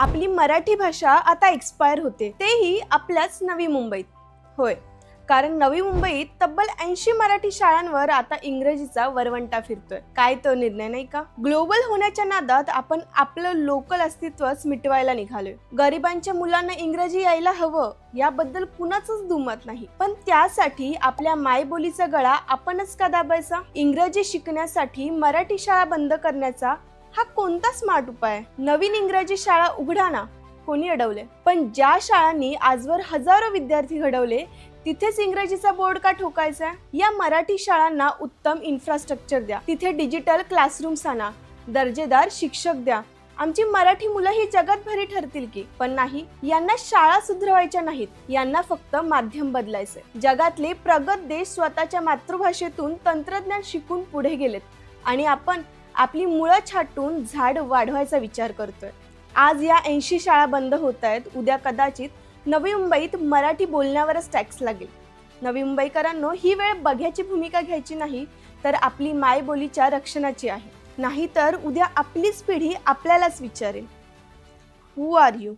आपली मराठी भाषा आता एक्सपायर होते, तेही आपल्याच नवी मुंबईत. होय, कारण नवी मुंबईत तब्बल 80 मराठी शाळांवर आता इंग्रजीचा वरवंटा फिरतोय. काय तो निर्णय नाही का? ग्लोबल होण्याच्या नादात आपण आपलं लोकल अस्तित्वच मिटवायला निघालोय. गरिबांच्या मुलांना इंग्रजी यायला हवं याबद्दल कुणाचंच दुमत नाही, पण त्यासाठी आपल्या मायबोलीचा गळा आपणच का दाबायचा? इंग्रजी शिकण्यासाठी मराठी शाळा बंद करण्याचा हा कोणता स्मार्ट उपाय? नवीन इंग्रजी शाळा उघडा ना, कोणी अडवले? पण ज्या शाळांनी आजवर हजारो विद्यार्थी घडवले तिथेच इंग्रजीचा बोर्ड का ठोकायचा? या मराठी शाळांना उत्तम इन्फ्रास्ट्रक्चर द्या, तिथे डिजिटल क्लासरूम्स आणा, दर्जेदार शिक्षक द्या. आमची मराठी मुलं ही जगात भरी ठरतील की. पण नाही, यांना शाळा सुधरवायच्या नाहीत, यांना फक्त माध्यम बदलायचंय. जगातले प्रगत देश स्वतःच्या मातृभाषेतून तंत्रज्ञान शिकून पुढे गेलेत आणि आपण आपली मुळं छाटून झाड वाढवायचा विचार करतोय. आज या 80 शाळा बंद होत आहेत, उद्या कदाचित नवी मुंबईत मराठी बोलण्यावरच टॅक्स लागेल. नवी मुंबईकरांनो, ही वेळ बघ्याची भूमिका घ्यायची नाही, तर आपली मायबोलीच्या रक्षणाची आहे. नाहीतर उद्या आपलीच पिढी आपल्यालाच विचारेल, हू आर यू?